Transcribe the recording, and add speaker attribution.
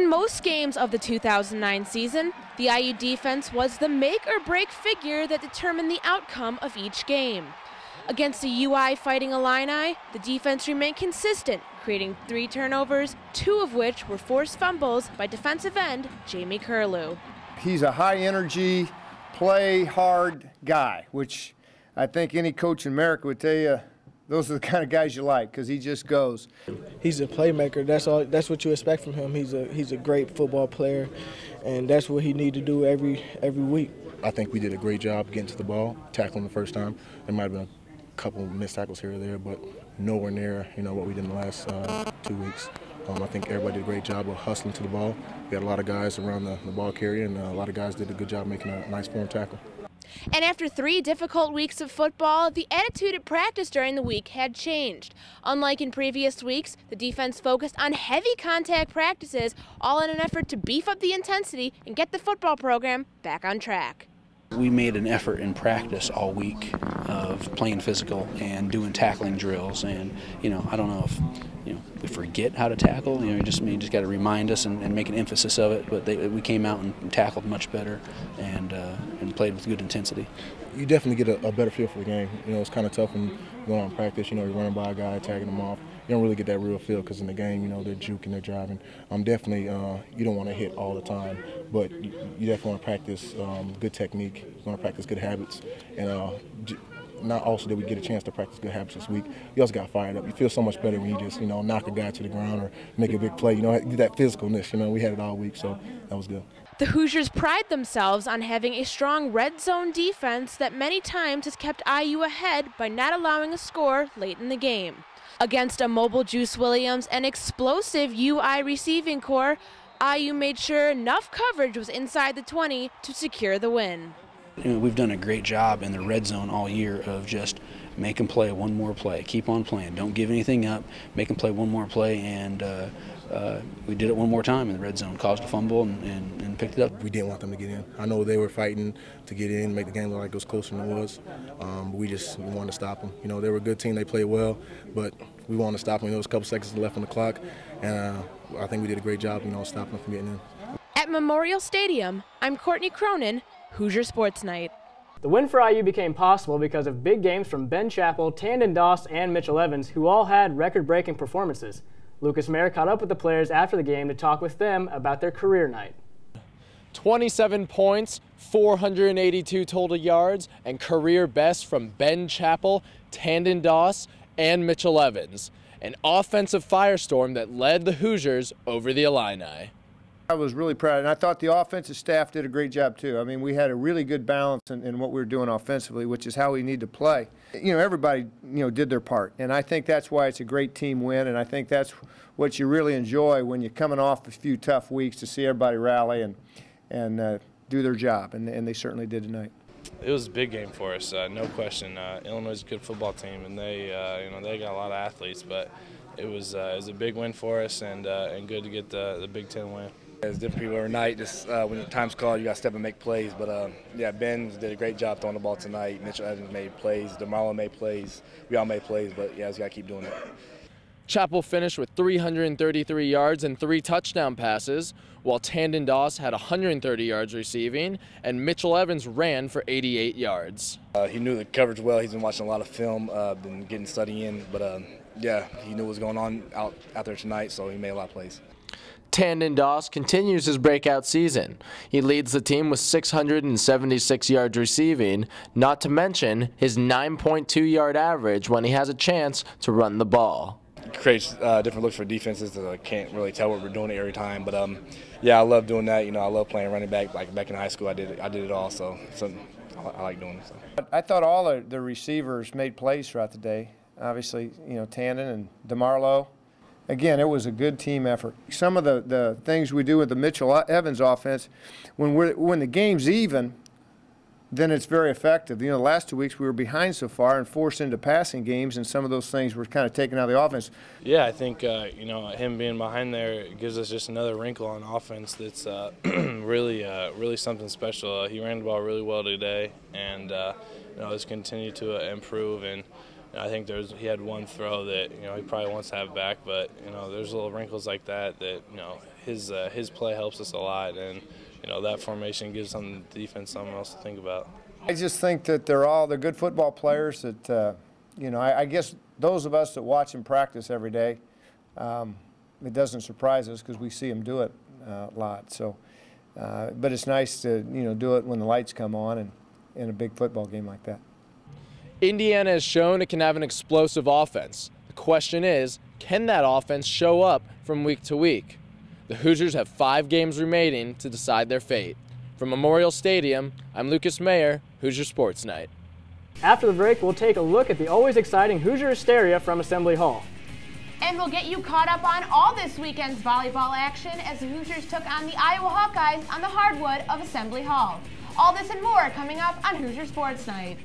Speaker 1: In most games of the 2009 season, the IU defense was the make-or-break figure that determined the outcome of each game. Against the UI Fighting Illini, the defense remained consistent, creating 3 turnovers, 2 of which were forced fumbles by defensive end Jamie Curlew.
Speaker 2: He's a high-energy, play-hard guy, which I think any coach in America would tell you those are the kind of guys you like, because he just goes.
Speaker 3: He's a playmaker. That's what you expect from him. He's a great football player, and that's what he needs to do every week.
Speaker 4: I think we did a great job getting to the ball, tackling the first time. There might have been a couple of missed tackles here or there, but nowhere near what we did in the last 2 weeks. I think everybody did a great job of hustling to the ball. We had a lot of guys around the ball carrier, and a lot of guys did a good job making a nice form tackle.
Speaker 1: And after 3 difficult weeks of football, the attitude at practice during the week had changed. Unlike in previous weeks, the defense focused on heavy contact practices, all in an effort to beef up the intensity and get the football program back on track.
Speaker 5: We made an effort in practice all week of playing physical and doing tackling drills, and I don't know if we forget how to tackle. You just got to remind us and make an emphasis of it. But we came out and tackled much better and played with good intensity.
Speaker 4: You definitely get a better feel for the game. It's kind of tough when you're going on practice. You're running by a guy, tagging him off. You don't really get that real feel because in the game, they're juking, they're driving. Definitely, you don't want to hit all the time, but you definitely want to practice good technique. You want to practice good habits, and not also did we get a chance to practice good habits this week. You also got fired up. You feel so much better when you just knock a guy to the ground or make a big play. That physicalness. We had it all week, so that was good.
Speaker 1: The Hoosiers pride themselves on having a strong red zone defense that many times has kept IU ahead by not allowing a score late in the game. Against a mobile Juice Williams and explosive UI receiving core, IU made sure enough coverage was inside the 20 to secure the win.
Speaker 5: We've done a great job in the red zone all year of just make them play one more play, keep on playing, don't give anything up, make them play one more play, and we did it one more time in the red zone, caused a fumble and picked it up.
Speaker 4: We didn't want them to get in. I know they were fighting to get in, make the game look like it was closer than it was. We wanted to stop them. They were a good team, they played well, but we wanted to stop them. There was a couple seconds left on the clock, and I think we did a great job, stopping them from getting in.
Speaker 1: At Memorial Stadium, I'm Courtney Cronin, Hoosier Sports Nite.
Speaker 6: The win for IU became possible because of big games from Ben Chappell, Tandon Doss, and Mitchell Evans, who all had record-breaking performances. Lucas Mayer caught up with the players after the game to talk with them about their career night.
Speaker 7: 27 points, 482 total yards, and career best from Ben Chappell, Tandon Doss, and Mitchell Evans. An offensive firestorm that led the Hoosiers over the Illini.
Speaker 2: I was really proud, and I thought the offensive staff did a great job too. We had a really good balance in what we were doing offensively, which is how we need to play. Everybody, did their part, and I think that's why it's a great team win, and I think that's what you really enjoy when you're coming off a few tough weeks, to see everybody rally and do their job, and they certainly did tonight.
Speaker 8: It was a big game for us, no question. Illinois is a good football team, and they got a lot of athletes, but it was a big win for us, and good to get the Big Ten win.
Speaker 9: There's different people every night. Just when the time's called, you got to step and make plays. But yeah, Ben did a great job throwing the ball tonight. Mitchell Evans made plays. DeMarlo made plays. We all made plays. But yeah, we got to keep doing it.
Speaker 7: Chappell finished with 333 yards and 3 touchdown passes, while Tandon Doss had 130 yards receiving, and Mitchell Evans ran for 88 yards.
Speaker 9: He knew the coverage well. He's been watching a lot of film, been getting study in. But yeah, he knew what was going on out there tonight, so he made a lot of plays.
Speaker 7: Tandon Doss continues his breakout season. He leads the team with 676 yards receiving, not to mention his 9.2-yard average when he has a chance to run the ball.
Speaker 9: It creates different looks for defenses that I can't really tell what we're doing every time. But yeah, I love doing that. I love playing running back. Like back in high school, I did it all. So I like doing it. So.
Speaker 2: I thought all the receivers made plays throughout the day. Obviously, Tandon and DeMarlo. Again, it was a good team effort. Some of the things we do with the Mitchell Evans offense, when the game's even, then it's very effective. The last 2 weeks we were behind so far and forced into passing games, and some of those things were kind of taken out of the offense.
Speaker 8: Yeah, I think him being behind there gives us just another wrinkle on offense that's really something special. He ran the ball really well today, and has continued to improve. And I think he had one throw that he probably wants to have back, but there's little wrinkles like that his play helps us a lot, and you know that formation gives some defense something else to think about.
Speaker 2: I just think that they're good football players. That you know, I guess those of us that watch them practice every day, it doesn't surprise us because we see them do it a lot. So, but it's nice to do it when the lights come on and in a big football game like that.
Speaker 7: Indiana has shown it can have an explosive offense. The question is, can that offense show up from week to week? The Hoosiers have 5 games remaining to decide their fate. From Memorial Stadium, I'm Lucas Mayer, Hoosier Sports Nite.
Speaker 6: After the break, we'll take a look at the always exciting Hoosier Hysteria from Assembly Hall.
Speaker 1: And we'll get you caught up on all this weekend's volleyball action as the Hoosiers took on the Iowa Hawkeyes on the hardwood of Assembly Hall. All this and more coming up on Hoosier Sports Nite.